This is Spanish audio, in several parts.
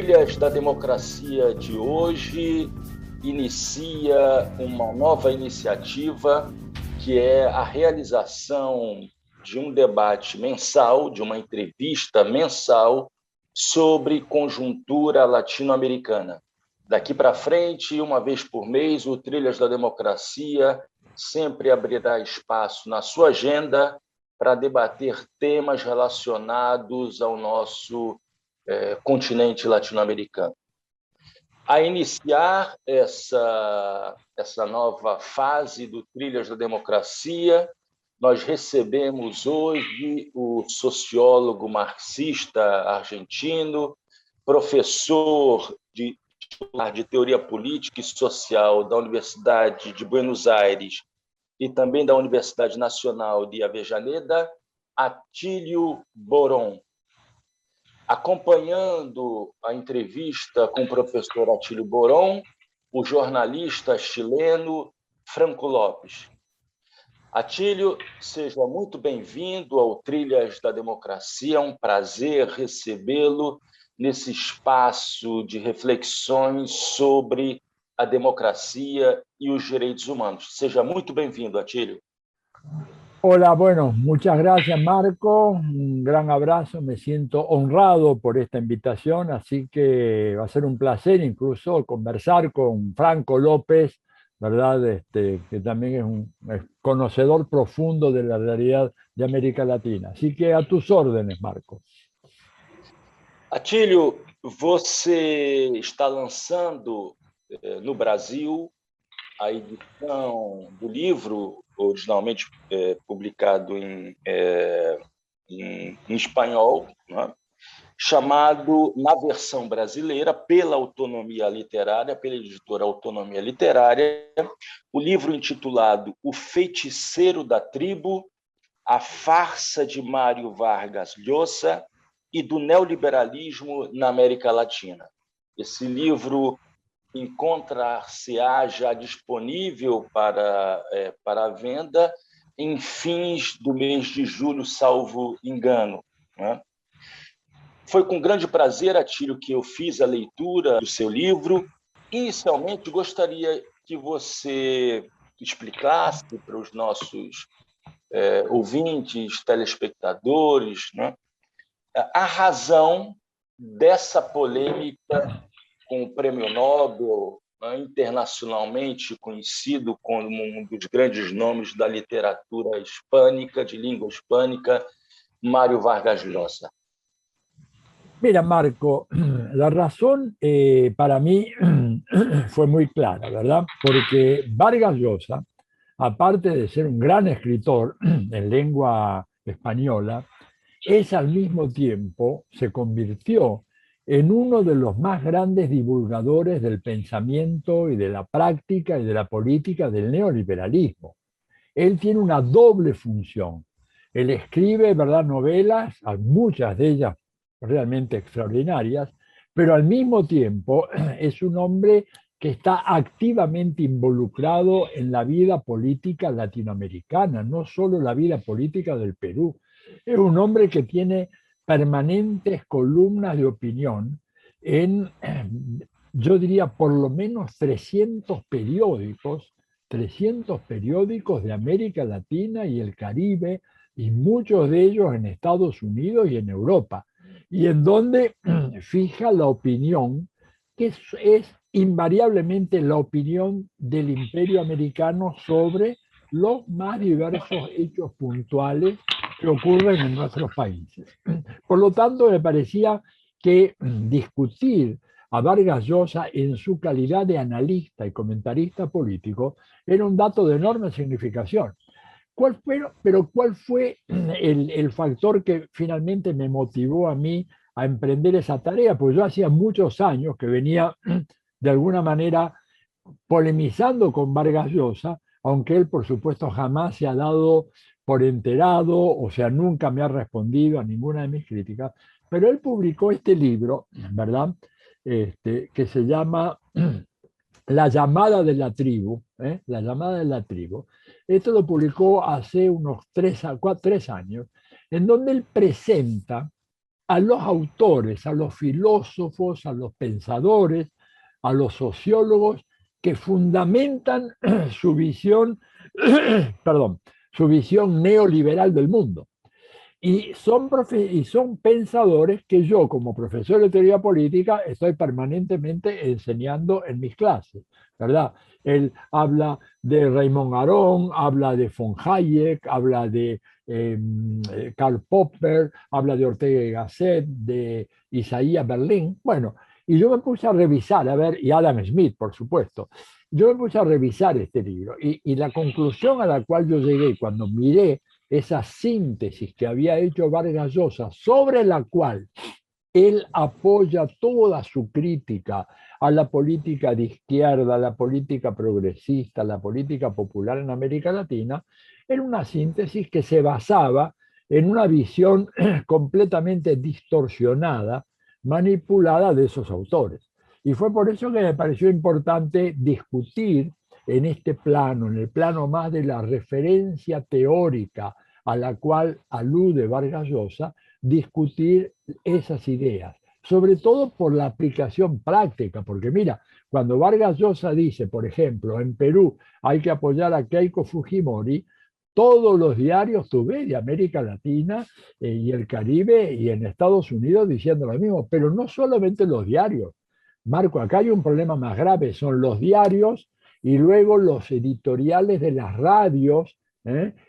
Trilhas da Democracia de hoje inicia uma nova iniciativa, que é a realização de um debate mensal, de uma entrevista mensal sobre conjuntura latino-americana. Daqui para frente, uma vez por mês, o Trilhas da Democracia sempre abrirá espaço na sua agenda para debater temas relacionados ao nosso continente latino-americano. A iniciar essa nova fase do Trilhas da Democracia, nós recebemos hoje o sociólogo marxista argentino, professor de Teoria Política e Social da Universidade de Buenos Aires e também da Universidade Nacional de Avellaneda, Atílio Boron. Acompanhando a entrevista com o professor Atílio Boron, o jornalista chileno Franco Lopes. Atílio, seja muito bem-vindo ao Trilhas da Democracia. É um prazer recebê-lo nesse espaço de reflexões sobre a democracia e os direitos humanos. Seja muito bem-vindo, Atílio. Hola, bueno, muchas gracias Marco, un gran abrazo, me siento honrado por esta invitación, así que va a ser un placer incluso conversar con Franco López, ¿verdad? Que también es un conocedor profundo de la realidad de América Latina. Así que a tus órdenes, Marco. Atílio, você está lançando no Brasil a edição do livro, originalmente publicado em espanhol, né? Chamado, na versão brasileira, pela Autonomia Literária, pela editora Autonomia Literária, o livro intitulado O Feiticeiro da Tribo, a farsa de Mário Vargas Llosa e do neoliberalismo na América Latina. Esse livro encontrar-se-á já disponível para a venda em fins do mês de julho, salvo engano, né? Foi com grande prazer, Atílio, que eu fiz a leitura do seu livro. Inicialmente, gostaria que você explicasse para os nossos ouvintes, telespectadores, né, a razão dessa polêmica com o Prêmio Nobel, né, internacionalmente conhecido como um dos grandes nomes da literatura hispânica, de língua hispânica, Mário Vargas Llosa. Mira, Marco, la razón para mí fue muy clara, ¿verdad? Porque Vargas Llosa, aparte de ser un gran escritor en lengua española, al mismo tiempo se convirtió en uno de los más grandes divulgadores del pensamiento y de la práctica y de la política del neoliberalismo. Él tiene una doble función. Él escribe, ¿verdad?, novelas, muchas de ellas realmente extraordinarias, pero al mismo tiempo es un hombre que está activamente involucrado en la vida política latinoamericana, no solo la vida política del Perú. Es un hombre que tiene permanentes columnas de opinión en, yo diría, por lo menos 300 periódicos de América Latina y el Caribe, y muchos de ellos en Estados Unidos y en Europa, y en donde fija la opinión, que es invariablemente la opinión del imperio americano sobre los más diversos hechos puntuales que ocurren en nuestros países. Por lo tanto, me parecía que discutir a Vargas Llosa en su calidad de analista y comentarista político era un dato de enorme significación. ¿Cuál fue el factor que finalmente me motivó a mí a emprender esa tarea? Pues yo hacía muchos años que venía de alguna manera polemizando con Vargas Llosa, aunque él por supuesto jamás se ha dado por enterado, o sea, nunca me ha respondido a ninguna de mis críticas, pero él publicó este libro, ¿verdad?, que se llama La llamada de la tribu, La llamada de la tribu. Esto lo publicó hace unos 3 años, en donde él presenta a los autores, a los filósofos, a los pensadores, a los sociólogos que fundamentan su visión, perdón, su visión neoliberal del mundo. Y son pensadores que yo, como profesor de teoría política, estoy permanentemente enseñando en mis clases, ¿verdad? Él habla de Raymond Aron, habla de von Hayek, habla de Karl Popper, habla de Ortega y Gasset, de Isaiah Berlin. Bueno, y yo me puse a revisar, a ver, y Adam Smith, por supuesto. Yo me puse a revisar este libro y la conclusión a la cual yo llegué cuando miré esa síntesis que había hecho Vargas Llosa, sobre la cual él apoya toda su crítica a la política de izquierda, a la política progresista, a la política popular en América Latina, era una síntesis que se basaba en una visión completamente distorsionada, manipulada de esos autores. Y fue por eso que me pareció importante discutir en este plano, en el plano más de la referencia teórica a la cual alude Vargas Llosa, discutir esas ideas, sobre todo por la aplicación práctica, porque mira, cuando Vargas Llosa dice, por ejemplo, en Perú hay que apoyar a Keiko Fujimori, todos los diarios tú ves de América Latina y el Caribe y en Estados Unidos diciendo lo mismo, pero no solamente los diarios. Marco, acá hay un problema más grave, son los diarios y luego los editoriales de las radios,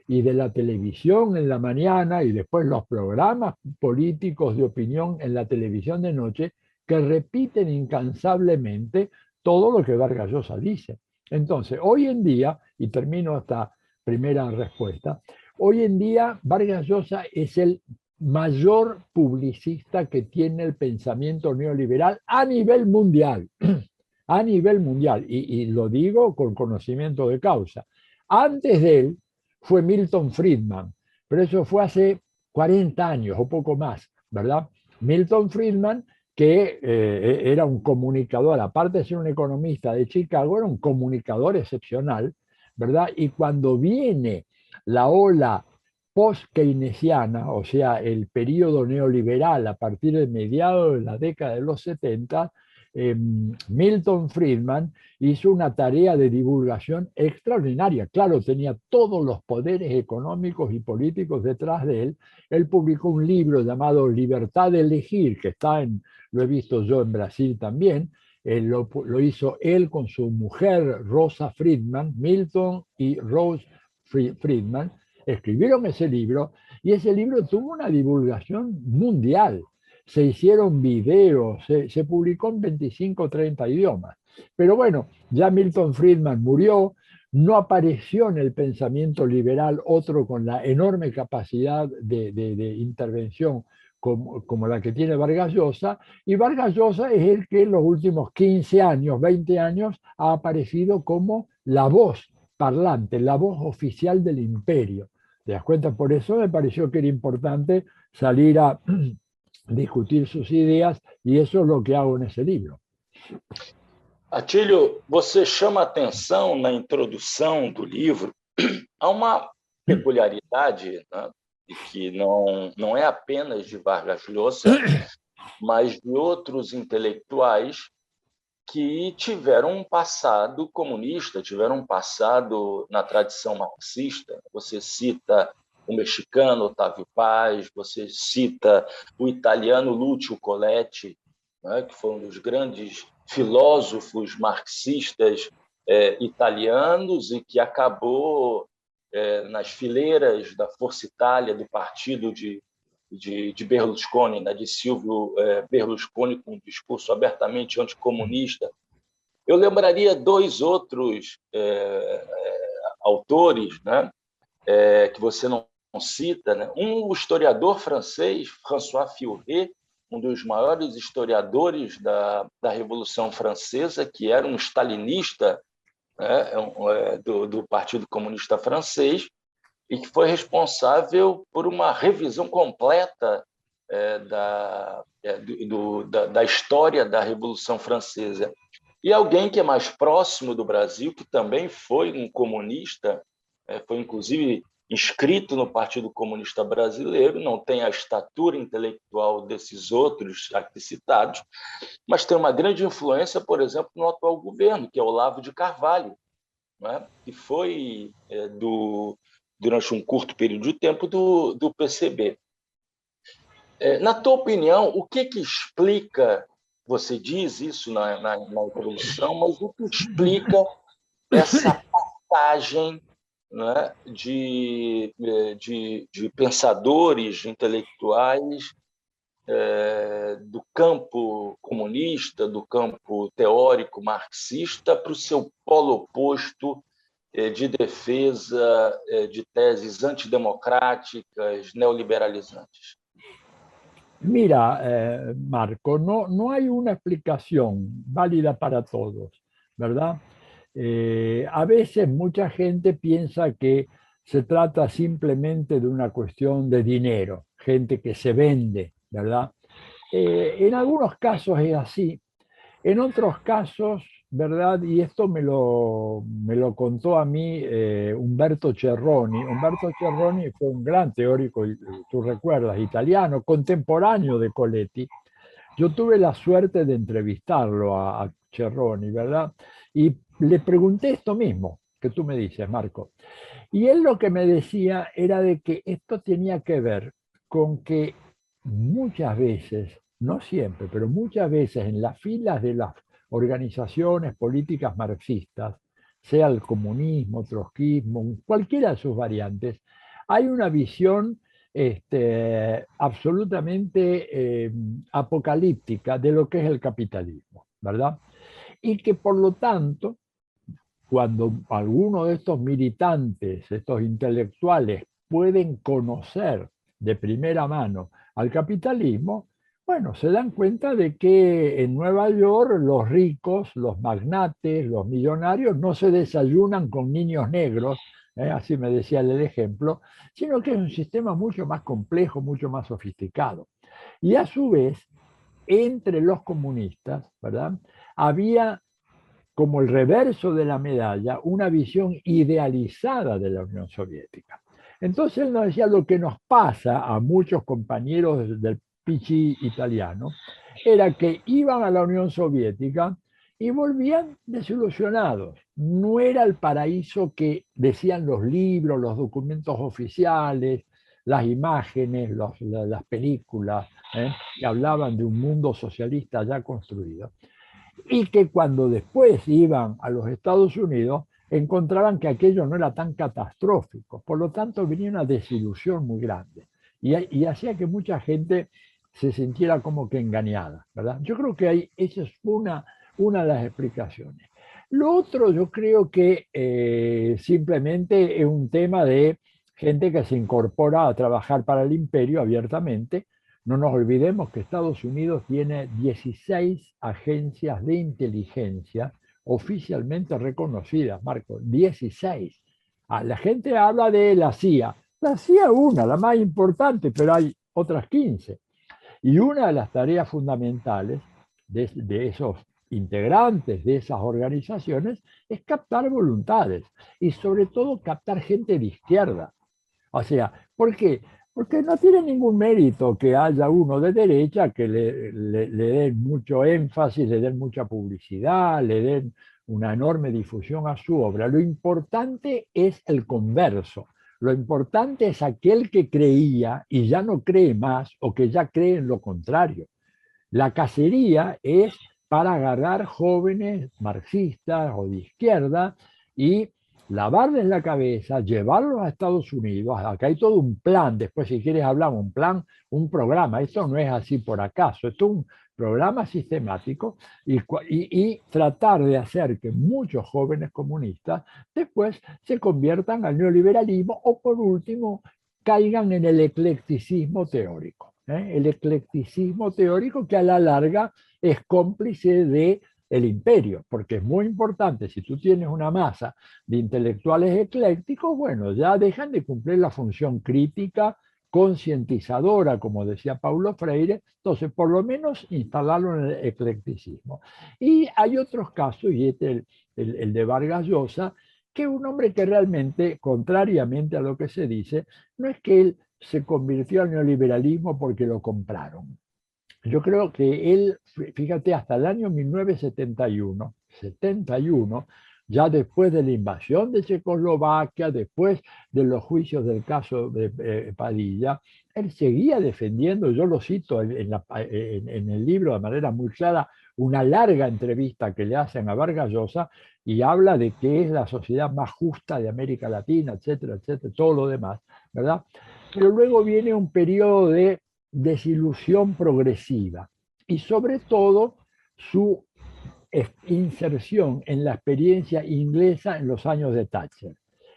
y de la televisión en la mañana y después los programas políticos de opinión en la televisión de noche que repiten incansablemente todo lo que Vargas Llosa dice. Entonces, hoy en día, y termino esta primera respuesta, hoy en día Vargas Llosa es el mayor publicista que tiene el pensamiento neoliberal a nivel mundial, a nivel mundial, y lo digo con conocimiento de causa. Antes de él fue Milton Friedman, pero eso fue hace 40 años o poco más, ¿verdad? Milton Friedman, que era un comunicador, aparte de ser un economista de Chicago, era un comunicador excepcional, ¿verdad? Y cuando viene la ola post-keynesiana, o sea, el periodo neoliberal a partir de mediados de la década de los 70, Milton Friedman hizo una tarea de divulgación extraordinaria. Claro, tenía todos los poderes económicos y políticos detrás de él. Él publicó un libro llamado Libertad de Elegir, que lo he visto yo en Brasil también. Lo hizo él con su mujer Rosa Friedman, Milton y Rose Friedman. Escribieron ese libro y ese libro tuvo una divulgación mundial. Se hicieron videos, se publicó en 25 o 30 idiomas. Pero bueno, ya Milton Friedman murió, no apareció en el pensamiento liberal otro con la enorme capacidad de intervención como la que tiene Vargas Llosa, y Vargas Llosa es el que en los últimos 15 años, 20 años, ha aparecido como la voz parlante, la voz oficial del imperio. ¿Te das cuenta? Por eso me pareció que era importante salir a discutir sus ideas y eso es lo que hago en ese libro. Atílio, você chama atenção na introdução do livro a uma peculiaridade, né, que não é apenas de Vargas Llosa, mas de outros intelectuais que tiveram um passado comunista, tiveram um passado na tradição marxista. Você cita o mexicano Otávio Paz, você cita o italiano Lúcio Coletti, né, que foi um dos grandes filósofos marxistas italianos e que acabou nas fileiras da Força Itália, do partido de Berlusconi, né, de Silvio Berlusconi, com um discurso abertamente anticomunista. Eu lembraria dois outros autores, né, que você não cita, né? O historiador francês, François Furet, um dos maiores historiadores da Revolução Francesa, que era um stalinista, né, do Partido Comunista Francês, e que foi responsável por uma revisão completa da história da Revolução Francesa. E alguém que é mais próximo do Brasil, que também foi um comunista, foi inclusive inscrito no Partido Comunista Brasileiro, não tem a estatura intelectual desses outros aqui citados, mas tem uma grande influência, por exemplo, no atual governo, que é o Olavo de Carvalho, né? Que foi durante um curto período de tempo do PCB. Na tua opinião, o que explica, você diz isso na introdução, mas o que explica essa passagem, né, de pensadores intelectuais do campo comunista, do campo teórico marxista, para o seu polo oposto de defesa de teses antidemocráticas, neoliberalizantes? Mira, Marco, no hay una explicación válida para todos, ¿verdad? A veces mucha gente piensa que se trata simplemente de una cuestión de dinero, gente que se vende, ¿verdad? En algunos casos es así, en otros casos, ¿verdad? Y esto me lo contó a mí Umberto Cerroni. Umberto Cerroni fue un gran teórico, tú recuerdas, italiano, contemporáneo de Coletti. Yo tuve la suerte de entrevistarlo a Cerroni, ¿verdad? Y le pregunté esto mismo que tú me dices, Marco. Y él lo que me decía era de que esto tenía que ver con que muchas veces, no siempre, pero muchas veces en las filas de las organizaciones políticas marxistas, sea el comunismo, trotskismo, cualquiera de sus variantes, hay una visión absolutamente apocalíptica de lo que es el capitalismo, ¿verdad? Y que por lo tanto, cuando algunos de estos militantes, estos intelectuales, pueden conocer de primera mano al capitalismo, bueno, se dan cuenta de que en Nueva York los ricos, los magnates, los millonarios no se desayunan con niños negros, así me decía el ejemplo, sino que es un sistema mucho más complejo, mucho más sofisticado. Y a su vez, entre los comunistas, ¿verdad?, había como el reverso de la medalla una visión idealizada de la Unión Soviética. Entonces él nos decía lo que nos pasa a muchos compañeros del PC italiano, era que iban a la Unión Soviética y volvían desilusionados. No era el paraíso que decían los libros, los documentos oficiales, las imágenes, las películas, que hablaban de un mundo socialista ya construido. Y que cuando después iban a los Estados Unidos encontraban que aquello no era tan catastrófico. Por lo tanto, venía una desilusión muy grande y hacía que mucha gente se sintiera como que engañada, ¿verdad? Yo creo que esa es una de las explicaciones. Lo otro, yo creo que simplemente es un tema de gente que se incorpora a trabajar para el imperio abiertamente. No nos olvidemos que Estados Unidos tiene 16 agencias de inteligencia oficialmente reconocidas, Marco, 16. La gente habla de la CIA. La CIA una, la más importante, pero hay otras 15. Y una de las tareas fundamentales de esos integrantes de esas organizaciones es captar voluntades y sobre todo captar gente de izquierda. O sea, ¿por qué? Porque no tiene ningún mérito que haya uno de derecha que le den mucho énfasis, le den mucha publicidad, le den una enorme difusión a su obra. Lo importante es el converso. Lo importante es aquel que creía y ya no cree más o que ya cree en lo contrario. La cacería es para agarrar jóvenes marxistas o de izquierda y lavarles la cabeza, llevarlos a Estados Unidos. Acá hay todo un plan, después si quieres hablamos, un plan, un programa. Esto no es así por acaso, esto es un programa sistemático y tratar de hacer que muchos jóvenes comunistas después se conviertan al neoliberalismo o por último caigan en el eclecticismo teórico. El eclecticismo teórico que a la larga es cómplice del imperio, porque es muy importante, si tú tienes una masa de intelectuales eclécticos, bueno, ya dejan de cumplir la función crítica, concientizadora, como decía Paulo Freire, entonces por lo menos instalarlo en el eclecticismo. Y hay otros casos, y este el de Vargas Llosa, que es un hombre que realmente, contrariamente a lo que se dice, no es que él se convirtió al neoliberalismo porque lo compraron. Yo creo que él, fíjate, hasta el año 1971, ya después de la invasión de Checoslovaquia, después de los juicios del caso de Padilla, él seguía defendiendo, yo lo cito en el libro de manera muy clara, una larga entrevista que le hacen a Vargas Llosa y habla de que es la sociedad más justa de América Latina, etcétera, etcétera, todo lo demás, ¿verdad? Pero luego viene un periodo de desilusión progresiva y sobre todo su inserción en la experiencia inglesa en los años de Thatcher.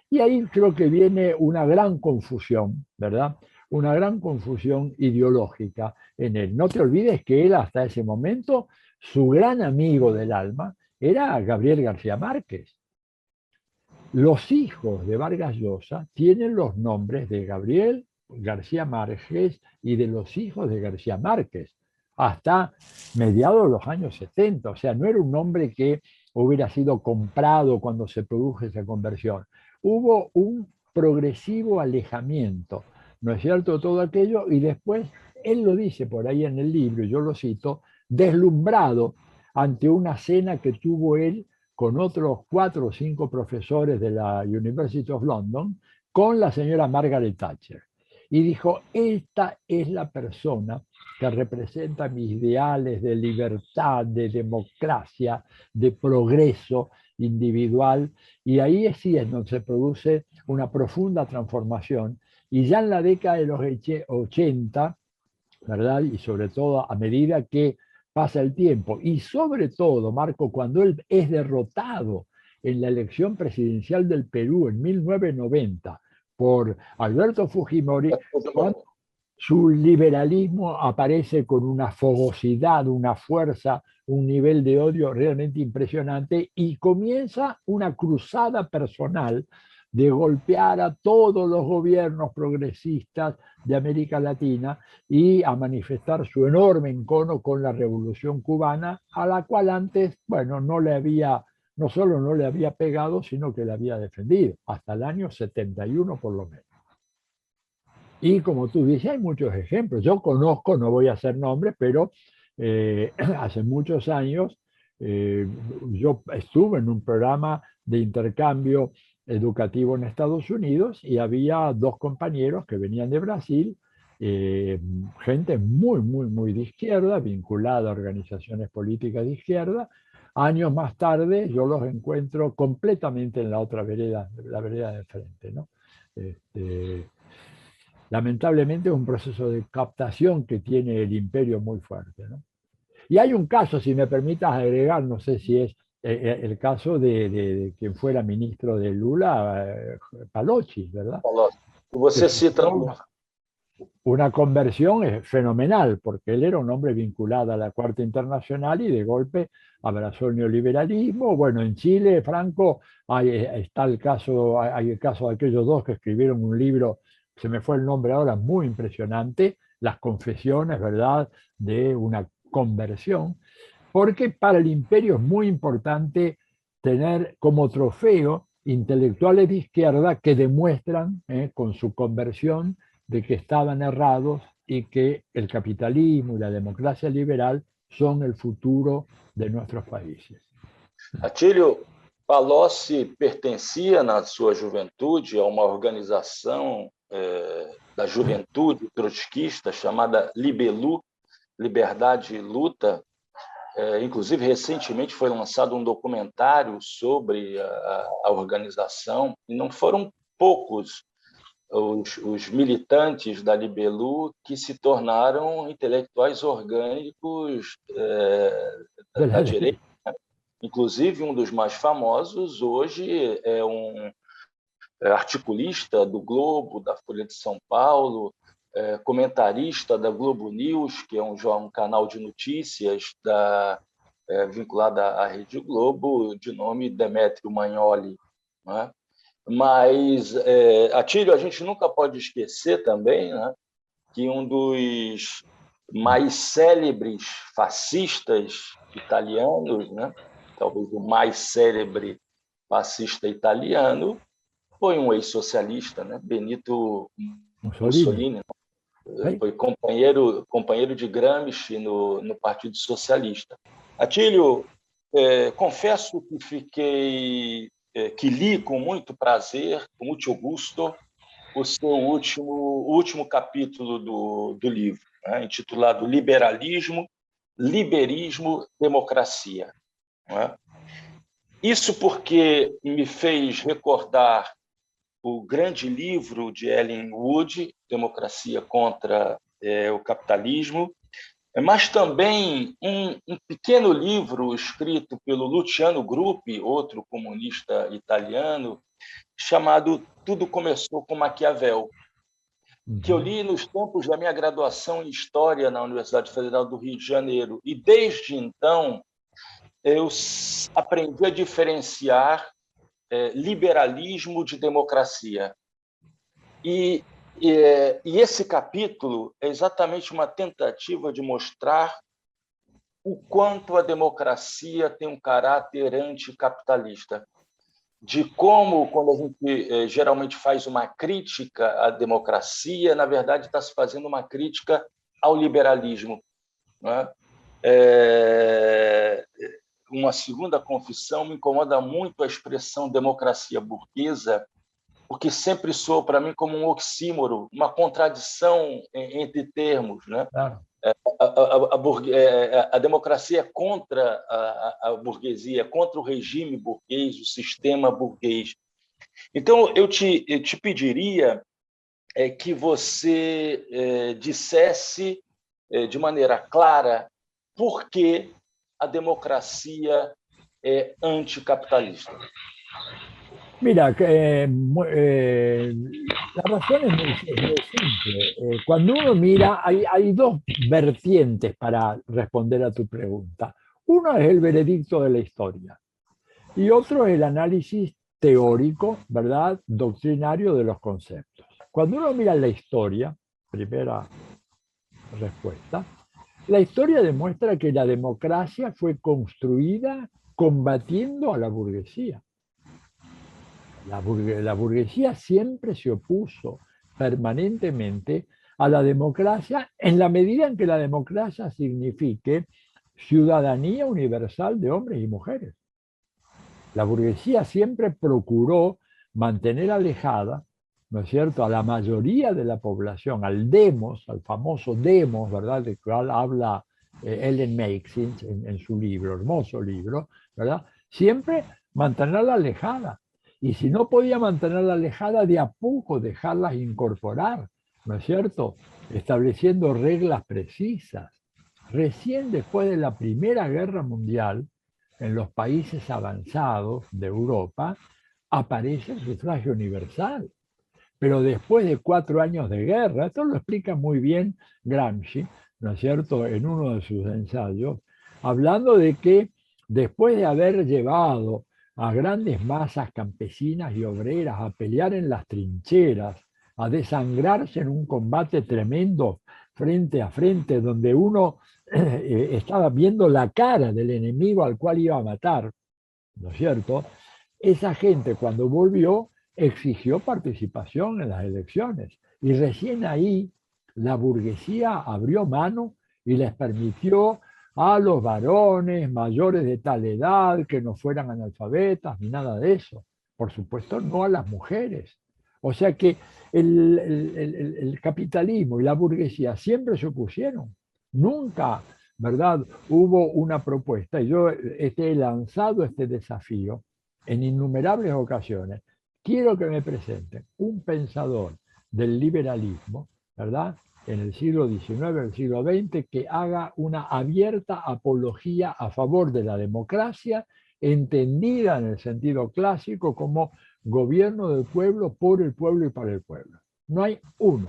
Y ahí creo que viene una gran confusión, ¿verdad? Una gran confusión ideológica en él. No te olvides que él hasta ese momento, su gran amigo del alma era Gabriel García Márquez. Los hijos de Vargas Llosa tienen los nombres de Gabriel García Márquez y de los hijos de García Márquez hasta mediados de los años 70. O sea, no era un nombre que hubiera sido comprado cuando se produjo esa conversión. Hubo un progresivo alejamiento, ¿no es cierto? Todo aquello, y después él lo dice por ahí en el libro, yo lo cito, deslumbrado ante una cena que tuvo él con otros 4 o 5 profesores de la University of London, con la señora Margaret Thatcher. Y dijo, esta es la persona que representa mis ideales de libertad, de democracia, de progreso individual. Y ahí sí es donde se produce una profunda transformación. Y ya en la década de los 80, ¿verdad? Y sobre todo a medida que pasa el tiempo, y sobre todo, Marco, cuando él es derrotado en la elección presidencial del Perú en 1990 por Alberto Fujimori, cuando su liberalismo aparece con una fogosidad, una fuerza, un nivel de odio realmente impresionante y comienza una cruzada personal de golpear a todos los gobiernos progresistas de América Latina y a manifestar su enorme encono con la Revolución Cubana, a la cual antes, bueno, no solo no le había pegado, sino que le había defendido, hasta el año 71 por lo menos. Y como tú dices, hay muchos ejemplos. Yo conozco, no voy a hacer nombres, pero hace muchos años yo estuve en un programa de intercambio educativo en Estados Unidos y había 2 compañeros que venían de Brasil, gente muy, muy, muy de izquierda, vinculada a organizaciones políticas de izquierda. Años más tarde yo los encuentro completamente en la otra vereda, la vereda de frente, ¿no? Lamentablemente es un proceso de captación que tiene el imperio muy fuerte, ¿no? Y hay un caso, si me permitas agregar, no sé si es el caso de quien fuera ministro de Lula, Palocci, ¿verdad? Você cita una conversión fenomenal, porque él era un hombre vinculado a la Cuarta Internacional y de golpe abrazó el neoliberalismo. Bueno, en Chile, Franco, está hay el caso de aquellos 2 que escribieron un libro, se me fue el nombre ahora, muy impresionante, las confesiones, ¿verdad?, de una conversión, porque para el imperio es muy importante tener como trofeo intelectuales de izquierda que demuestran con su conversión de que estaban errados y que el capitalismo y la democracia liberal son el futuro de nuestros países. Atílio, Palocci pertencia na sua juventude a uma organização da juventude trotskista chamada Libelu, Liberdade e Luta. Inclusive, recentemente foi lançado um documentário sobre a organização, e não foram poucos os militantes da Libelu que se tornaram intelectuais orgânicos da direita. Inclusive, um dos mais famosos hoje é um articulista do Globo, da Folha de São Paulo, comentarista da Globo News, que é um canal de notícias vinculado à Rede Globo, de nome Demétrio Magnoli, né? Mas, Atílio, a gente nunca pode esquecer também, né, que um dos mais célebres fascistas italianos, né, talvez o mais célebre fascista italiano, foi um ex-socialista, né? Benito Mussolini, né? Foi companheiro de Gramsci no Partido Socialista. Atílio, confesso que li com muito prazer, com muito gosto, o seu último capítulo do livro, né? Intitulado Liberalismo, Liberismo, Democracia. Né? Isso porque me fez recordar o grande livro de Ellen Wood, Democracia contra o Capitalismo, mas também um pequeno livro escrito pelo Luciano Gruppi, outro comunista italiano, chamado Tudo Começou com Maquiavel, que eu li nos tempos da minha graduação em História na Universidade Federal do Rio de Janeiro. E, desde então, eu aprendi a diferenciar liberalismo de democracia. E esse capítulo é exatamente uma tentativa de mostrar o quanto a democracia tem um caráter anticapitalista, de como, quando a gente geralmente faz uma crítica à democracia, na verdade está se fazendo uma crítica ao liberalismo. Né? Uma segunda confissão: me incomoda muito a expressão democracia burguesa, porque sempre soa para mim como um oxímoro, uma contradição entre termos. Né? Claro. A democracia é contra a burguesia, é contra o regime burguês, o sistema burguês. Então, eu te pediria que você dissesse de maneira clara por que a democracia é anticapitalista. Mira, la razón es muy simple. Cuando uno mira, hay dos vertientes para responder a tu pregunta. Uno es el veredicto de la historia y otro es el análisis teórico, ¿verdad?, doctrinario de los conceptos. Cuando uno mira la historia, primera respuesta, la historia demuestra que la democracia fue construida combatiendo a la burguesía. La burguesía siempre se opuso permanentemente a la democracia en la medida en que la democracia signifique ciudadanía universal de hombres y mujeres. La burguesía siempre procuró mantener alejada, ¿no es cierto?, a la mayoría de la población, al demos, al famoso demos, ¿verdad?, del cual habla Ellen Maxins en su libro, hermoso libro, ¿verdad?, siempre mantenerla alejada. Y si no podía mantenerla alejada, de a poco dejarlas incorporar, ¿no es cierto?, estableciendo reglas precisas. Recién después de la Primera Guerra Mundial, en los países avanzados de Europa, aparece el sufragio universal. Pero después de 4 años de guerra, esto lo explica muy bien Gramsci, ¿no es cierto?, en uno de sus ensayos, hablando de que después de haber llevado a grandes masas campesinas y obreras a pelear en las trincheras, a desangrarse en un combate tremendo frente a frente, donde uno estaba viendo la cara del enemigo al cual iba a matar, ¿no es cierto?, esa gente, cuando volvió, exigió participación en las elecciones. Y recién ahí la burguesía abrió mano y les permitió a los varones mayores de tal edad que no fueran analfabetas ni nada de eso. Por supuesto, no a las mujeres. O sea que el capitalismo y la burguesía siempre se opusieron. Nunca, ¿verdad?, hubo una propuesta. Y yo he lanzado este desafío en innumerables ocasiones. Quiero que me presenten un pensador del liberalismo, ¿verdad?, en el siglo XIX, el siglo XX, que haga una abierta apología a favor de la democracia, entendida en el sentido clásico como gobierno del pueblo, por el pueblo y para el pueblo. No hay uno,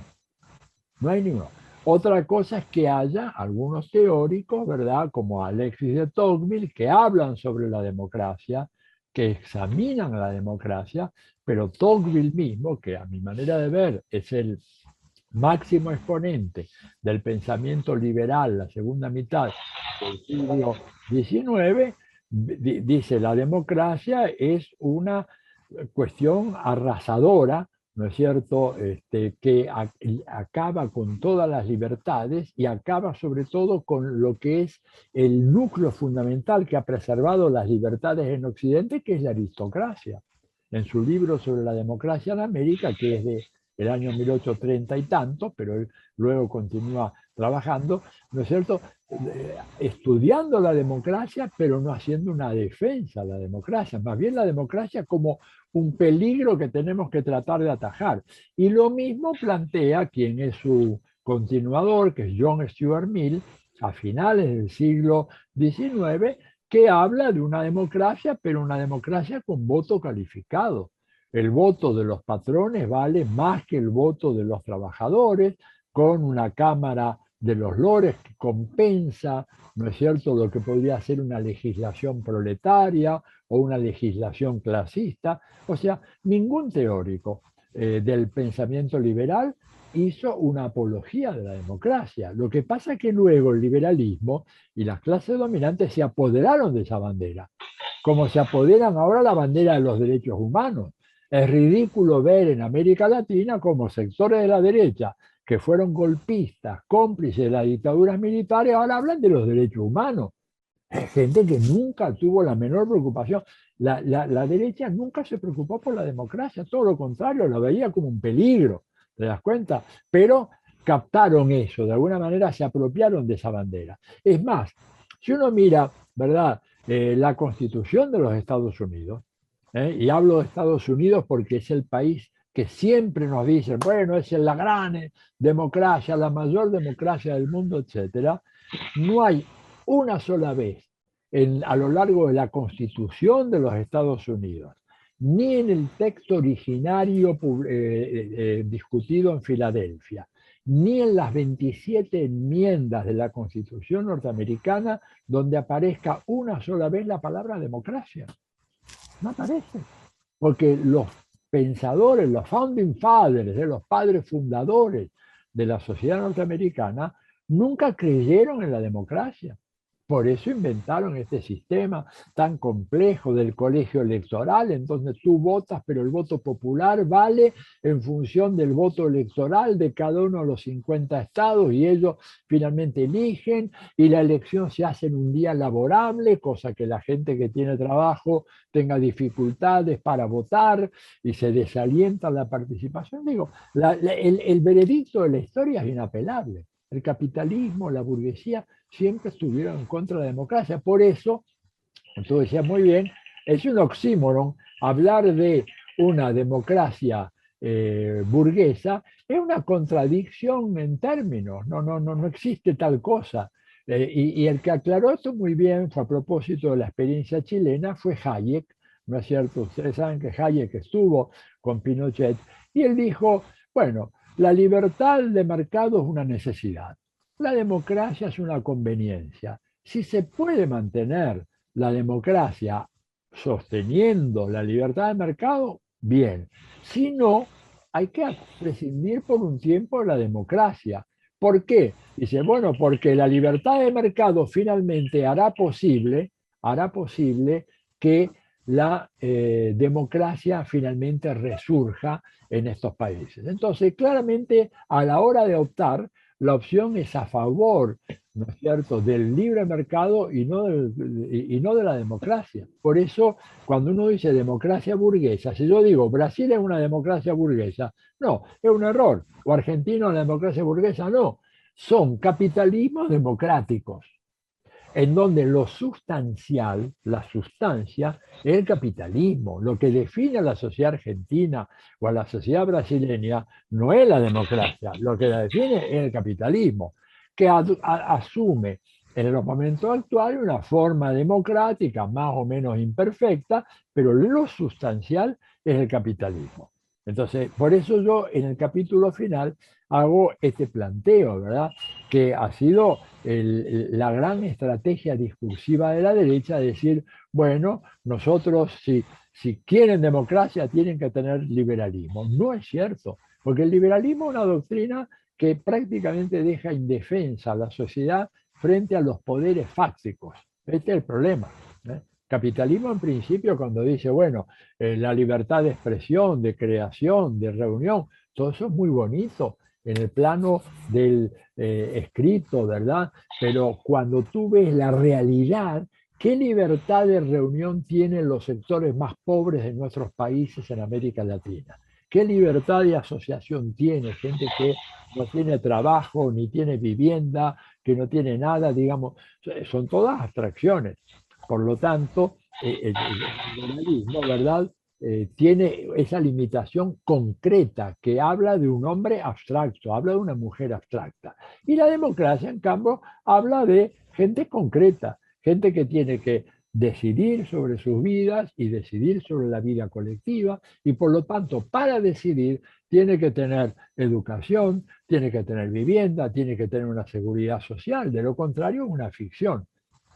no hay ninguno. Otra cosa es que haya algunos teóricos, ¿verdad?, como Alexis de Tocqueville, que hablan sobre la democracia, que examinan a la democracia, pero Tocqueville mismo, que a mi manera de ver es el máximo exponente del pensamiento liberal, la segunda mitad del siglo XIX, dice la democracia es una cuestión arrasadora, ¿no es cierto?, que acaba con todas las libertades y acaba sobre todo con lo que es el núcleo fundamental que ha preservado las libertades en Occidente, que es la aristocracia. En su libro sobre la democracia en América, que es del año 1830 y tanto, pero él luego continúa trabajando, ¿no es cierto?, estudiando la democracia, pero no haciendo una defensa de la democracia, más bien la democracia como un peligro que tenemos que tratar de atajar. Y lo mismo plantea quien es su continuador, que es John Stuart Mill, a finales del siglo XIX, que habla de una democracia, pero una democracia con voto calificado. El voto de los patrones vale más que el voto de los trabajadores, con una Cámara de los Lores que compensa, ¿no es cierto?, lo que podría ser una legislación proletaria o una legislación clasista. O sea, ningún teórico del pensamiento liberal hizo una apología de la democracia. Lo que pasa es que luego el liberalismo y las clases dominantes se apoderaron de esa bandera, como se apoderan ahora la bandera de los derechos humanos. Es ridículo ver en América Latina como sectores de la derecha que fueron golpistas, cómplices de las dictaduras militares, ahora hablan de los derechos humanos. Es gente que nunca tuvo la menor preocupación. La derecha nunca se preocupó por la democracia, todo lo contrario, la veía como un peligro, ¿te das cuenta? Pero captaron eso, de alguna manera se apropiaron de esa bandera. Es más, si uno mira, ¿verdad?, la Constitución de los Estados Unidos, y hablo de Estados Unidos porque es el país que siempre nos dicen, bueno, es la gran democracia, la mayor democracia del mundo, etcétera. No hay una sola vez a lo largo de la Constitución de los Estados Unidos, ni en el texto originario discutido en Filadelfia, ni en las 27 enmiendas de la Constitución norteamericana, donde aparezca una sola vez la palabra democracia. No aparece, porque los pensadores, los founding fathers, los padres fundadores de la sociedad norteamericana, nunca creyeron en la democracia. Por eso inventaron este sistema tan complejo del colegio electoral, en donde tú votas, pero el voto popular vale en función del voto electoral de cada uno de los 50 estados y ellos finalmente eligen y la elección se hace en un día laborable, cosa que la gente que tiene trabajo tenga dificultades para votar y se desalienta la participación. Digo, el veredicto de la historia es inapelable. El capitalismo, la burguesía, siempre estuvieron en contra de la democracia. Por eso, tú decías muy bien, es un oxímoron hablar de una democracia burguesa, es una contradicción en términos, no existe tal cosa. Y el que aclaró esto muy bien fue a propósito de la experiencia chilena, fue Hayek, ¿no es cierto? Ustedes saben que Hayek estuvo con Pinochet y él dijo, bueno, la libertad de mercado es una necesidad. La democracia es una conveniencia. Si se puede mantener la democracia sosteniendo la libertad de mercado, bien. Si no, hay que prescindir por un tiempo de la democracia. ¿Por qué? Dice, bueno, porque la libertad de mercado finalmente hará posible que la democracia finalmente resurja en estos países. Entonces, claramente, a la hora de optar, la opción es a favor, ¿no es cierto?, del libre mercado y no de la democracia. Por eso, cuando uno dice democracia burguesa, si yo digo Brasil es una democracia burguesa, no, es un error. O Argentina es una democracia burguesa, no. Son capitalismos democráticos, en donde lo sustancial, la sustancia, es el capitalismo. Lo que define a la sociedad argentina o a la sociedad brasileña no es la democracia, lo que la define es el capitalismo, que asume en los momentos actuales una forma democrática más o menos imperfecta, pero lo sustancial es el capitalismo. Entonces, por eso yo en el capítulo final hago este planteo, ¿verdad?, que ha sido la gran estrategia discursiva de la derecha, decir, bueno, nosotros si quieren democracia tienen que tener liberalismo. No es cierto, porque el liberalismo es una doctrina que prácticamente deja indefensa a la sociedad frente a los poderes fácticos. Este es el problema, ¿eh? Capitalismo en principio cuando dice, bueno, la libertad de expresión, de creación, de reunión, todo eso es muy bonito en el plano del escrito, ¿verdad? Pero cuando tú ves la realidad, ¿qué libertad de reunión tienen los sectores más pobres de nuestros países en América Latina? ¿Qué libertad de asociación tiene gente que no tiene trabajo, ni tiene vivienda, que no tiene nada, digamos? Son todas abstracciones. Por lo tanto, el liberalismo, ¿verdad? Tiene esa limitación concreta que habla de un hombre abstracto, habla de una mujer abstracta. Y la democracia, en cambio, habla de gente concreta, gente que tiene que decidir sobre sus vidas y decidir sobre la vida colectiva y por lo tanto para decidir tiene que tener educación, tiene que tener vivienda, tiene que tener una seguridad social, de lo contrario es una ficción.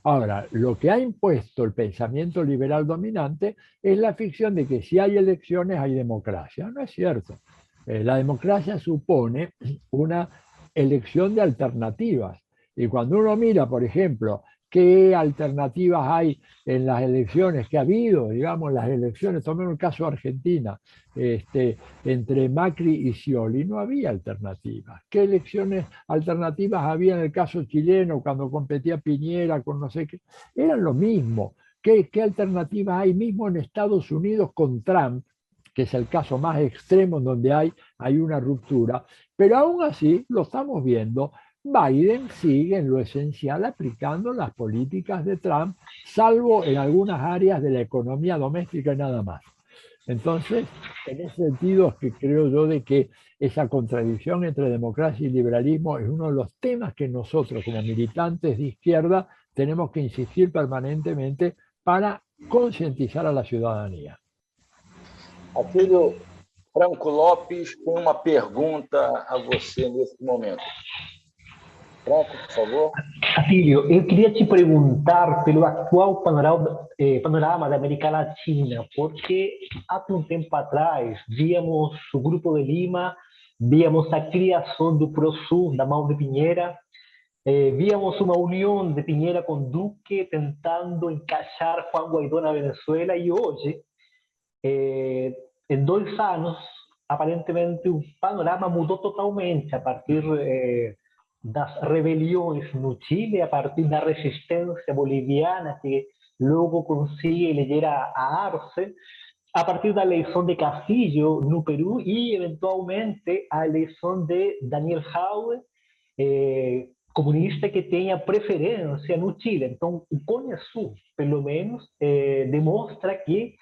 Ahora, lo que ha impuesto el pensamiento liberal dominante es la ficción de que si hay elecciones hay democracia. No es cierto. La democracia supone una elección de alternativas. Y cuando uno mira, por ejemplo, qué alternativas hay en las elecciones que ha habido, digamos, las elecciones, tomemos el caso de Argentina, entre Macri y Scioli, no había alternativas. ¿Qué elecciones alternativas había en el caso chileno cuando competía Piñera con no sé qué? Eran lo mismo. ¿Qué alternativas hay mismo en Estados Unidos con Trump, que es el caso más extremo en donde hay una ruptura? Pero aún así, lo estamos viendo, Biden sigue en lo esencial aplicando las políticas de Trump, salvo en algunas áreas de la economía doméstica y nada más. Entonces, en ese sentido es que creo yo de que esa contradicción entre democracia y liberalismo es uno de los temas que nosotros como militantes de izquierda tenemos que insistir permanentemente para concientizar a la ciudadanía. Atílio, Franco Lopes tem uma pergunta a você nesse momento. Franco, por favor. Atílio, eu queria te perguntar pelo atual panorama da América Latina, porque há um tempo atrás víamos o Grupo de Lima, víamos a criação do ProSur da mão de Piñera, víamos uma união de Piñera com Duque tentando encaixar Juan Guaidó na Venezuela e hoje, em 2 anos, aparentemente o panorama mudou totalmente a partir das rebeliões no Chile, a partir da resistência boliviana que logo consigue eleger a Arce, a partir da eleição de Castillo no Peru e, eventualmente, a eleição de Daniel Jaue, comunista que tenha preferência no Chile. Então, o Cone Sul, pelo menos, demonstra que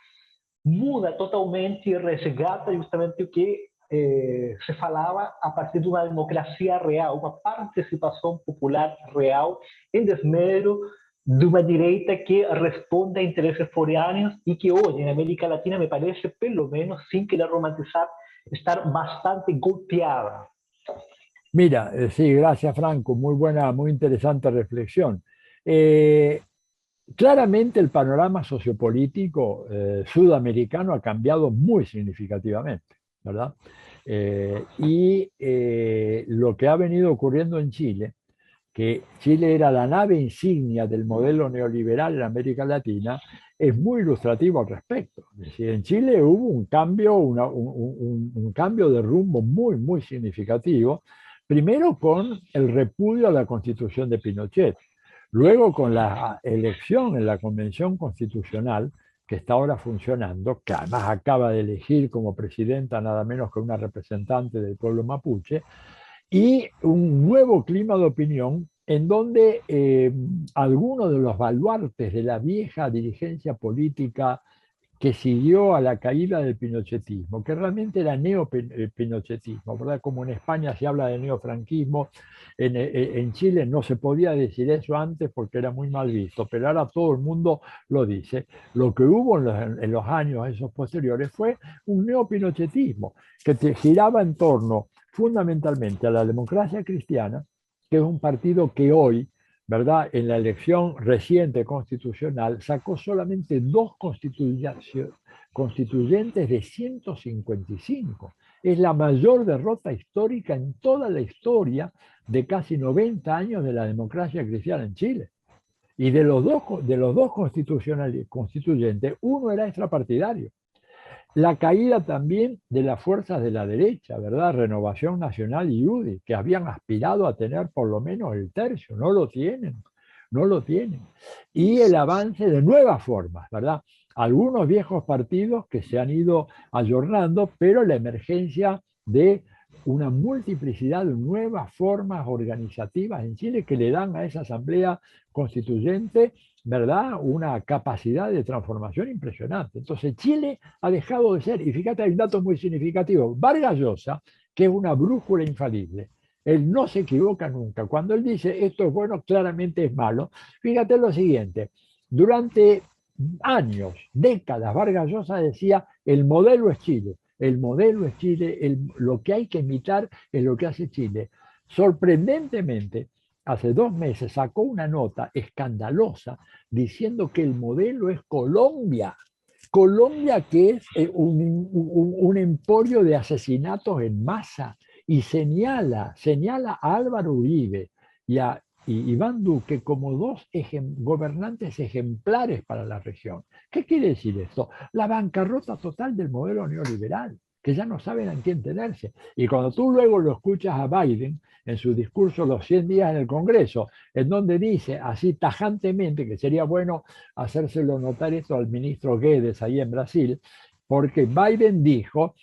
muda totalmente e resgata justamente o que se falava a partir de uma democracia real, uma participação popular real, em desmedro de uma direita que responde a interesses foráneos e que hoje, na América Latina, me parece, pelo menos, sin querer romantizar, estar bastante golpeada. Mira, sí, gracias Franco, muy buena, muy interesante reflexión. Claramente el panorama sociopolítico sudamericano ha cambiado muy significativamente, ¿verdad? Lo que ha venido ocurriendo en Chile, que Chile era la nave insignia del modelo neoliberal en América Latina, es muy ilustrativo al respecto. Es decir, en Chile hubo un cambio, un cambio de rumbo muy, muy significativo, primero con el repudio a la constitución de Pinochet, luego con la elección en la Convención Constitucional, que está ahora funcionando, que además acaba de elegir como presidenta nada menos que una representante del pueblo mapuche, y un nuevo clima de opinión en donde algunos de los baluartes de la vieja dirigencia política que siguió a la caída del pinochetismo, que realmente era neopinochetismo, ¿verdad? Como en España se habla de neofranquismo, en Chile no se podía decir eso antes porque era muy mal visto, pero ahora todo el mundo lo dice. Lo que hubo en los años esos posteriores fue un neopinochetismo que giraba en torno fundamentalmente a la democracia cristiana, que es un partido que hoy, ¿verdad?, en la elección reciente constitucional sacó solamente 2 constituyentes de 155. Es la mayor derrota histórica en toda la historia de casi 90 años de la democracia cristiana en Chile. Y de los dos constituyentes, uno era extrapartidario. La caída también de las fuerzas de la derecha, ¿verdad? Renovación Nacional y UDI, que habían aspirado a tener por lo menos el tercio, no lo tienen, no lo tienen. Y el avance de nuevas formas, ¿verdad? Algunos viejos partidos que se han ido ayornando, pero la emergencia de una multiplicidad de nuevas formas organizativas en Chile que le dan a esa asamblea constituyente, ¿verdad?, una capacidad de transformación impresionante. Entonces Chile ha dejado de ser, y fíjate, hay un dato muy significativo, Vargas Llosa, que es una brújula infalible, él no se equivoca nunca. Cuando él dice esto es bueno, claramente es malo. Fíjate lo siguiente, durante años, décadas, Vargas Llosa decía el modelo es Chile, el modelo es Chile, lo que hay que imitar es lo que hace Chile. Sorprendentemente, hace 2 meses sacó una nota escandalosa diciendo que el modelo es Colombia. Colombia, que es un emporio de asesinatos en masa, y señala a Álvaro Uribe y a Iván Duque como dos gobernantes ejemplares para la región. ¿Qué quiere decir esto? La bancarrota total del modelo neoliberal, que ya no saben a quién tenerse. Y cuando tú luego lo escuchas a Biden en su discurso los 100 días en el Congreso, en donde dice así tajantemente que sería bueno hacérselo notar esto al ministro Guedes ahí en Brasil, porque Biden dijo: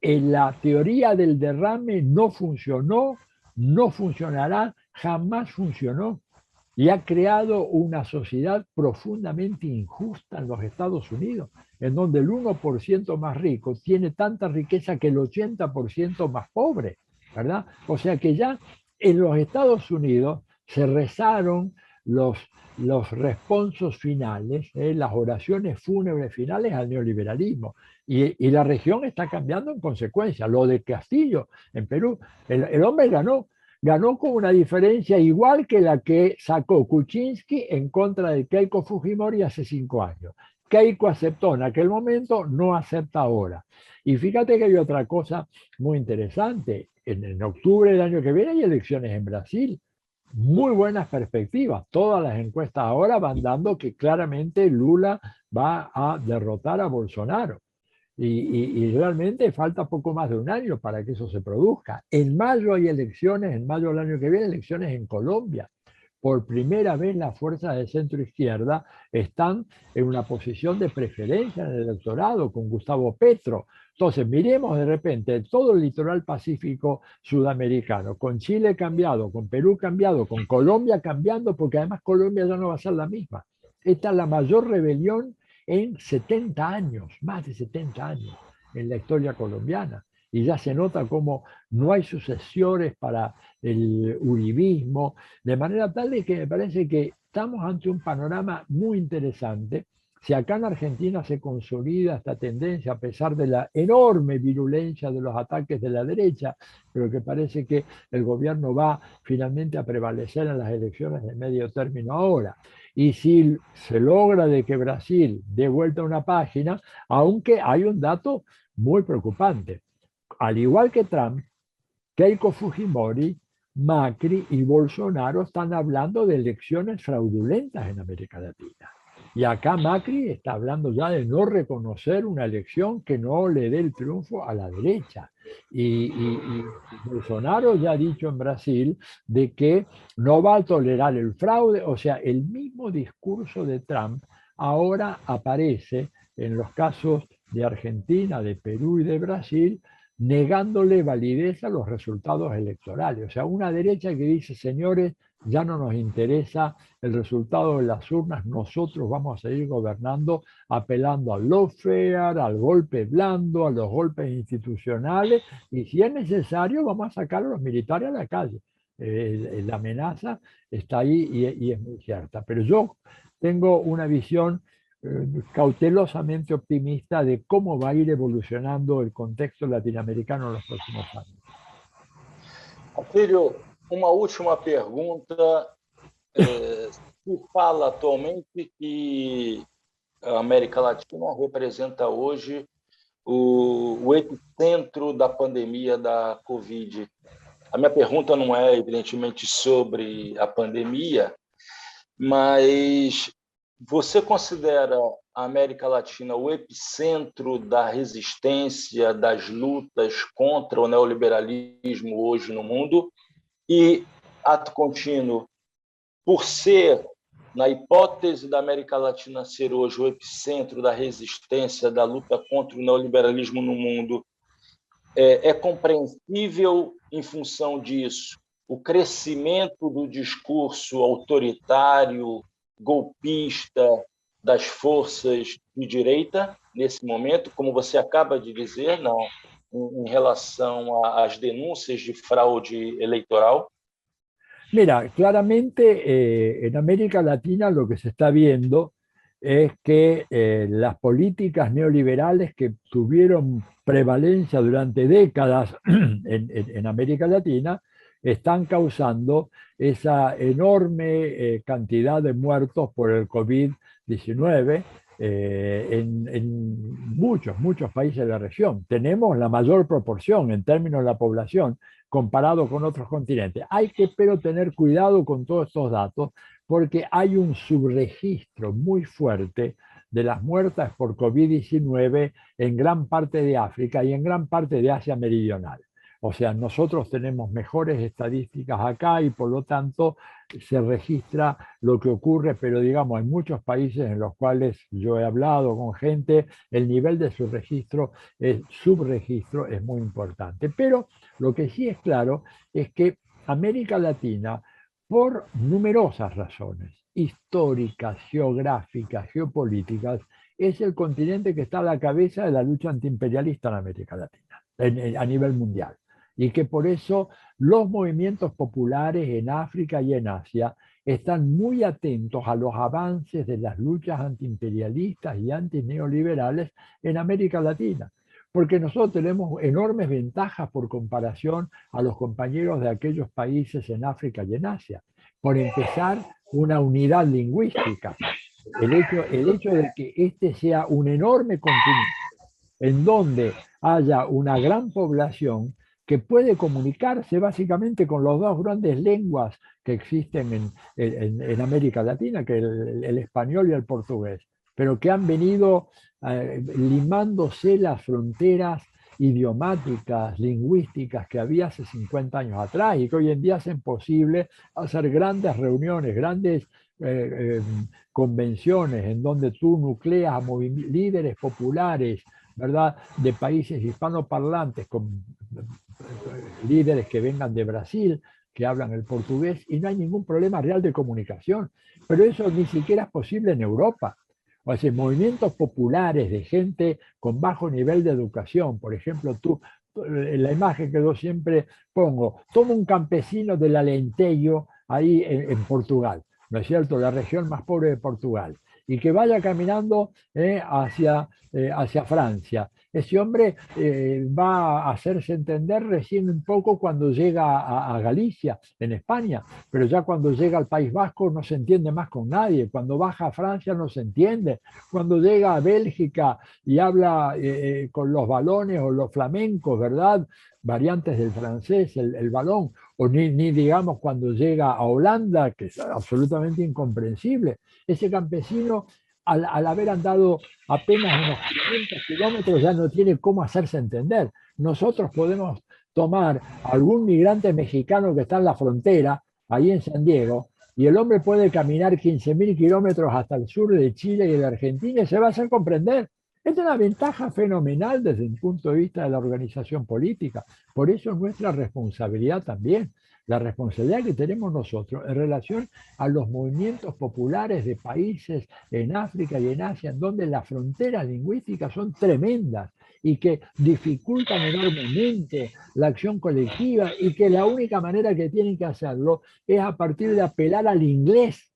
la teoría del derrame no funcionó, no funcionará, jamás funcionó, y ha creado una sociedad profundamente injusta en los Estados Unidos, en donde el 1% más rico tiene tanta riqueza que el 80% más pobre, ¿verdad? O sea que ya en los Estados Unidos se rezaron los responsos finales, las oraciones fúnebres finales al neoliberalismo. Y la región está cambiando en consecuencia. Lo de Castillo en Perú, el hombre ganó con una diferencia igual que la que sacó Kuczynski en contra de Keiko Fujimori hace 5 años. Keiko aceptó en aquel momento, no acepta ahora. Y fíjate que hay otra cosa muy interesante. En octubre del año que viene hay elecciones en Brasil. Muy buenas perspectivas. Todas las encuestas ahora van dando que claramente Lula va a derrotar a Bolsonaro. Y realmente falta poco más de un año para que eso se produzca. En mayo hay elecciones, en mayo del año que viene, elecciones en Colombia. Por primera vez las fuerzas de centro izquierda están en una posición de preferencia en el electorado con Gustavo Petro. Entonces, miremos de repente todo el litoral pacífico sudamericano, con Chile cambiado, con Perú cambiado, con Colombia cambiando, porque además Colombia ya no va a ser la misma. Esta es la mayor rebelión en 70 años, más de 70 años en la historia colombiana. Y ya se nota cómo no hay sucesores para el uribismo, de manera tal de que me parece que estamos ante un panorama muy interesante. Si acá en Argentina se consolida esta tendencia, a pesar de la enorme virulencia de los ataques de la derecha, pero que parece que el gobierno va finalmente a prevalecer en las elecciones de medio término ahora. Y si se logra de que Brasil dé vuelta a una página, aunque hay un dato muy preocupante. Al igual que Trump, Keiko Fujimori, Macri y Bolsonaro están hablando de elecciones fraudulentas en América Latina. Y acá Macri está hablando ya de no reconocer una elección que no le dé el triunfo a la derecha. Y Bolsonaro ya ha dicho en Brasil de que no va a tolerar el fraude. O sea, el mismo discurso de Trump ahora aparece en los casos de Argentina, de Perú y de Brasil, negándole validez a los resultados electorales. O sea, una derecha que dice: señores, ya no nos interesa el resultado de las urnas, nosotros vamos a seguir gobernando apelando al lawfare, al golpe blando, a los golpes institucionales, y si es necesario vamos a sacar a los militares a la calle. La amenaza está ahí y es muy cierta. Pero yo tengo una visión cautelosamente optimista de cómo va a ir evolucionando el contexto latinoamericano en los próximos años. Filho, uma última pergunta. Se fala atualmente que a América Latina representa hoje o epicentro da pandemia da Covid. A minha pergunta não é, evidentemente, sobre a pandemia, mas você considera a América Latina o epicentro da resistência, das lutas contra o neoliberalismo hoje no mundo? E, ato contínuo, por ser, na hipótese da América Latina ser hoje o epicentro da resistência, da luta contra o neoliberalismo no mundo, é compreensível, em função disso, o crescimento do discurso autoritário, golpista das forças de direita nesse momento, como você acaba de dizer, não, em relação às denúncias de fraude eleitoral? Mira, claramente en América Latina lo que se está viendo es que las políticas neoliberales que tuvieron prevalencia durante décadas en América Latina están causando esa enorme cantidad de muertos por el COVID-19 en muchos países de la región. Tenemos la mayor proporción en términos de la población comparado con otros continentes. Hay que, pero, tener cuidado con todos estos datos porque hay un subregistro muy fuerte de las muertas por COVID-19 en gran parte de África y en gran parte de Asia Meridional. O sea, nosotros tenemos mejores estadísticas acá y por lo tanto se registra lo que ocurre, pero digamos, hay muchos países en los cuales yo he hablado con gente, el nivel de subregistro es muy importante. Pero lo que sí es claro es que América Latina, por numerosas razones, históricas, geográficas, geopolíticas, es el continente que está a la cabeza de la lucha antiimperialista en América Latina, a nivel mundial. Y que por eso los movimientos populares en África y en Asia están muy atentos a los avances de las luchas antiimperialistas y antineoliberales en América Latina, porque nosotros tenemos enormes ventajas por comparación a los compañeros de aquellos países en África y en Asia. Por empezar, una unidad lingüística. El hecho de que este sea un enorme continente en donde haya una gran población que puede comunicarse básicamente con las dos grandes lenguas que existen en América Latina, que es el español y el portugués, pero que han venido limándose las fronteras idiomáticas, lingüísticas que había hace 50 años atrás y que hoy en día hacen posible hacer grandes reuniones, grandes convenciones en donde tú nucleas a líderes populares, ¿verdad?, de países hispanoparlantes con líderes que vengan de Brasil, que hablan el portugués, y no hay ningún problema real de comunicación. Pero eso ni siquiera es posible en Europa. O sea, movimientos populares de gente con bajo nivel de educación, por ejemplo, la imagen que yo siempre pongo, toma un campesino del Alentejo ahí en Portugal, ¿no es cierto?, la región más pobre de Portugal, y que vaya caminando hacia Francia. Ese hombre va a hacerse entender recién un poco cuando llega a Galicia, en España, pero ya cuando llega al País Vasco no se entiende más con nadie, cuando baja a Francia no se entiende, cuando llega a Bélgica y habla con los balones o los flamencos, ¿verdad?, variantes del francés, el balón, o ni digamos cuando llega a Holanda, que es absolutamente incomprensible. Ese campesino, al haber andado apenas unos 500 kilómetros, ya no tiene cómo hacerse entender. Nosotros podemos tomar a algún migrante mexicano que está en la frontera, ahí en San Diego, y el hombre puede caminar 15.000 kilómetros hasta el sur de Chile y de Argentina y se va a hacer comprender. Es una ventaja fenomenal desde el punto de vista de la organización política. Por eso es nuestra responsabilidad también, la responsabilidad que tenemos nosotros en relación a los movimientos populares de países en África y en Asia, en donde las fronteras lingüísticas son tremendas y que dificultan enormemente la acción colectiva y que la única manera que tienen que hacerlo es a partir de apelar al inglés.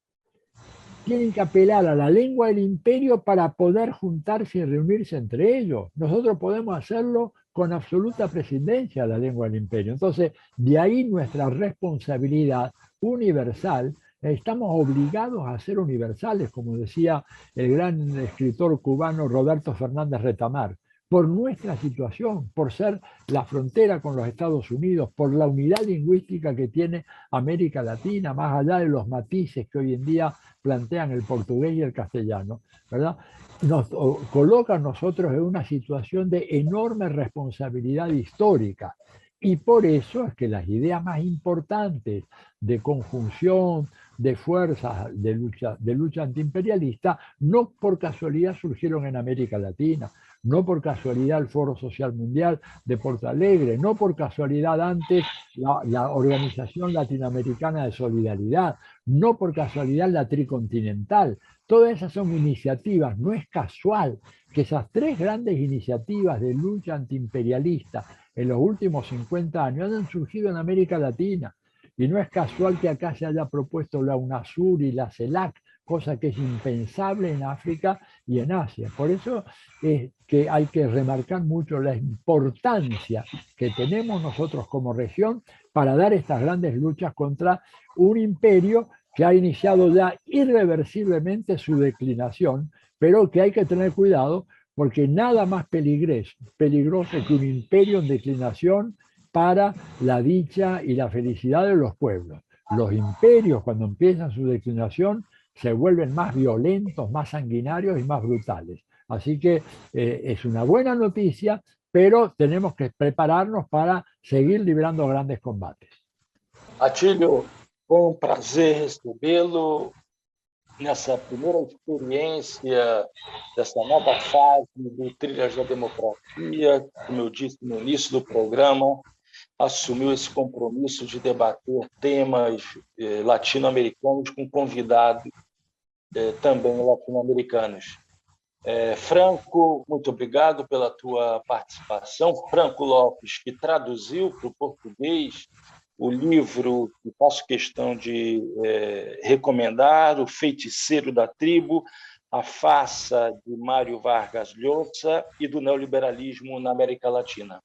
Tienen que apelar a la lengua del imperio para poder juntarse y reunirse entre ellos. Nosotros podemos hacerlo con absoluta prescindencia de la lengua del imperio. Entonces, de ahí nuestra responsabilidad universal. Estamos obligados a ser universales, como decía el gran escritor cubano Roberto Fernández Retamar. por nuestra situación, por ser la frontera con los Estados Unidos, por la unidad lingüística que tiene América Latina, más allá de los matices que hoy en día plantean el portugués y el castellano, ¿verdad? Nos coloca a nosotros en una situación de enorme responsabilidad histórica. Y por eso es que las ideas más importantes de conjunción, de fuerzas, de lucha antiimperialista, no por casualidad surgieron en América Latina, no por casualidad el Foro Social Mundial de Porto Alegre, no por casualidad antes la Organización Latinoamericana de Solidaridad, no por casualidad la Tricontinental. Todas esas son iniciativas, no es casual que esas tres grandes iniciativas de lucha antiimperialista en los últimos 50 años han surgido en América Latina. Y no es casual que acá se haya propuesto la UNASUR y la CELAC, cosa que es impensable en África y en Asia. Por eso es que hay que remarcar mucho la importancia que tenemos nosotros como región para dar estas grandes luchas contra un imperio que ha iniciado ya irreversiblemente su declinación, pero que hay que tener cuidado porque nada más peligroso que un imperio en declinación para la dicha y la felicidad de los pueblos. Los imperios, cuando empiezan su declinación, se vuelven más violentos, más sanguinarios y más brutales. Así que es una buena noticia, pero tenemos que prepararnos para seguir librando grandes combates. Atílio, foi prazer recebê-lo nessa primeira experiência dessa nova fase do Trilhas da Democracia. Como eu disse no início do programa, assumiu esse compromisso de debater temas latino-americanos com convidados também latino-americanos. Franco, muito obrigado pela tua participação. Franco Lopes, que traduziu para o português o livro que faço questão de recomendar, O Feiticeiro da Tribo, a farsa de Mário Vargas Llosa e do neoliberalismo na América Latina.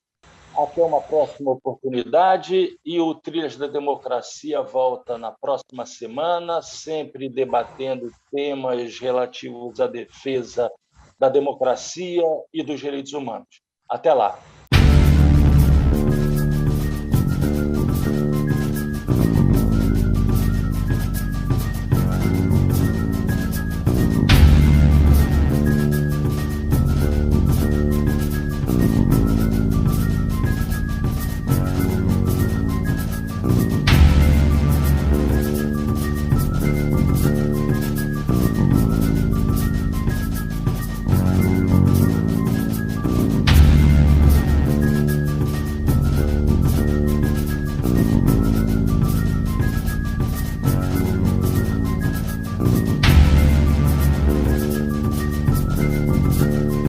Até uma próxima oportunidade e o Trilhas da Democracia volta na próxima semana, sempre debatendo temas relativos à defesa da democracia e dos direitos humanos. Até lá!